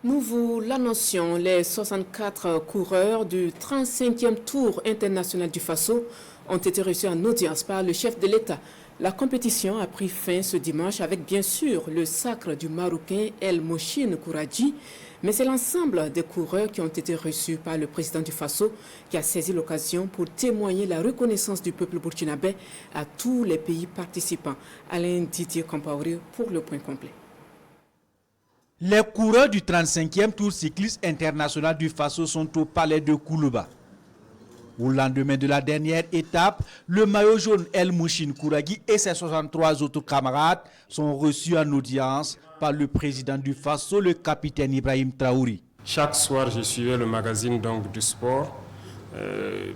Nous vous l'annoncions, les 64 coureurs du 35e Tour international du Faso ont été reçus en audience par le chef de l'État. La compétition a pris fin ce dimanche avec bien sûr le sacre du Marocain El Mouchine Kouradji, mais c'est l'ensemble des coureurs qui ont été reçus par le président du Faso qui a saisi l'occasion pour témoigner la reconnaissance du peuple burkinabé à tous les pays participants. Alain Didier Compaoré pour le point complet. Les coureurs du 35e Tour cycliste international du Faso sont au palais de Koulouba. Au lendemain de la dernière étape, le maillot jaune El Mouchine Kouradji et ses 63 autres camarades sont reçus en audience par le président du Faso, le capitaine Ibrahim Traoré. Chaque soir, je suivais le magazine du sport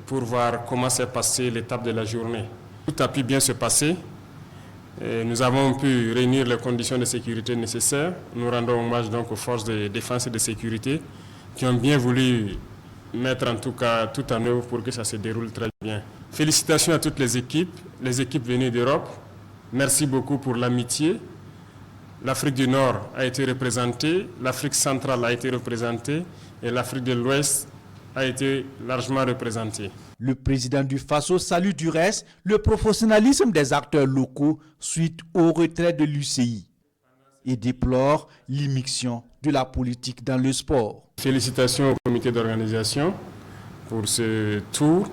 pour voir comment s'est passée l'étape de la journée. Tout a pu bien se passer. Nous avons pu réunir les conditions de sécurité nécessaires. Nous rendons hommage donc aux forces de défense et de sécurité qui ont bien voulu mettre en tout cas tout en œuvre pour que ça se déroule très bien. Félicitations à toutes les équipes venues d'Europe. Merci beaucoup pour l'amitié. L'Afrique du Nord a été représentée, l'Afrique centrale a été représentée et l'Afrique de l'Ouest a été largement représentée. Le président du Faso salue du reste le professionnalisme des acteurs locaux suite au retrait de l'UCI et déplore l'immixtion de la politique dans le sport. Félicitations au comité d'organisation pour ce tour.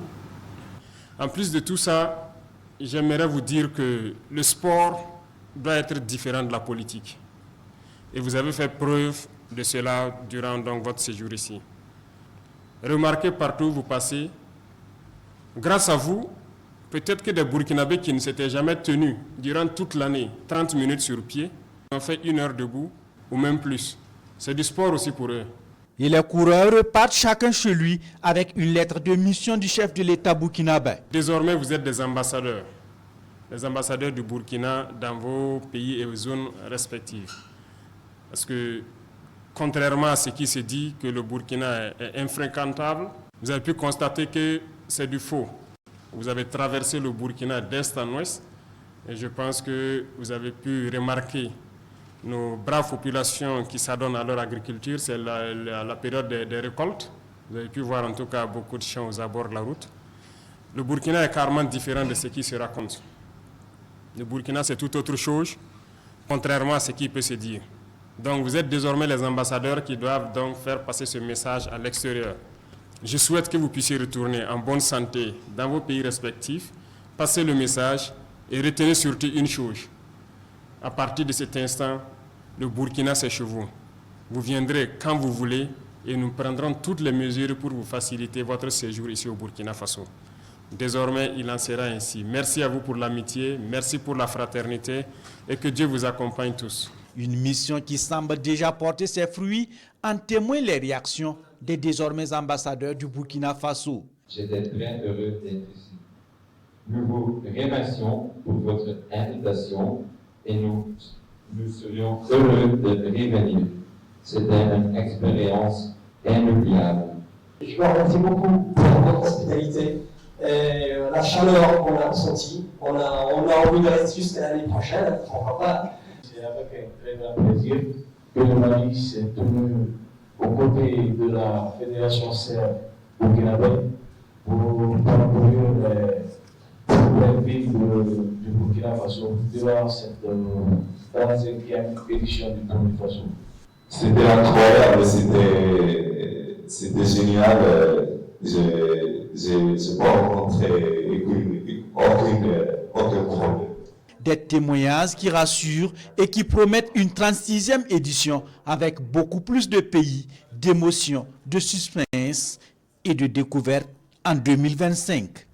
En plus de tout ça, j'aimerais vous dire que le sport doit être différent de la politique. Et vous avez fait preuve de cela durant donc votre séjour ici. Remarquez partout où vous passez, grâce à vous, peut-être que des Burkinabés qui ne s'étaient jamais tenus durant toute l'année, 30 minutes sur pied, ont fait 1 heure debout ou même plus. C'est du sport aussi pour eux. Et les coureurs repartent chacun chez lui avec une lettre de mission du chef de l'État burkinabé. Désormais, vous êtes des ambassadeurs. Les ambassadeurs du Burkina dans vos pays et vos zones respectives. Parce que, contrairement à ce qui se dit que le Burkina est infréquentable, vous avez pu constater que c'est du faux. Vous avez traversé le Burkina d'est en ouest et je pense que vous avez pu remarquer nos braves populations qui s'adonnent à leur agriculture. C'est la période des récoltes. Vous avez pu voir en tout cas beaucoup de champs aux abords de la route. Le Burkina est carrément différent de ce qui se raconte. Le Burkina, c'est tout autre chose, contrairement à ce qui peut se dire. Donc vous êtes désormais les ambassadeurs qui doivent donc faire passer ce message à l'extérieur. Je souhaite que vous puissiez retourner en bonne santé dans vos pays respectifs, passer le message et retenez surtout une chose. À partir de cet instant, le Burkina, c'est chez vous. Vous viendrez quand vous voulez et nous prendrons toutes les mesures pour vous faciliter votre séjour ici au Burkina Faso. Désormais, il en sera ainsi. Merci à vous pour l'amitié, merci pour la fraternité et que Dieu vous accompagne tous. Une mission qui semble déjà porter ses fruits, en témoignent les réactions des désormais ambassadeurs du Burkina Faso. J'étais très heureux d'être ici. Nous vous remercions pour votre invitation et nous serions heureux de revenir. C'était une expérience inoubliable. Je vous remercie beaucoup pour votre hospitalité et la chaleur qu'on a ressentie. On a envie de rester jusqu'à l'année prochaine, pourquoi pas. C'est avec un très grand plaisir que le Mali s'est tenu aux côtés de la Fédération serbe burkinabé pour parcourir les villes du Burkina Faso durant cette 45e édition du Tour du Faso. C'était incroyable, c'était génial. Je n'ai pas rencontré aucun problème. Des témoignages qui rassurent et qui promettent une 36e édition avec beaucoup plus de pays, d'émotions, de suspense et de découvertes en 2025.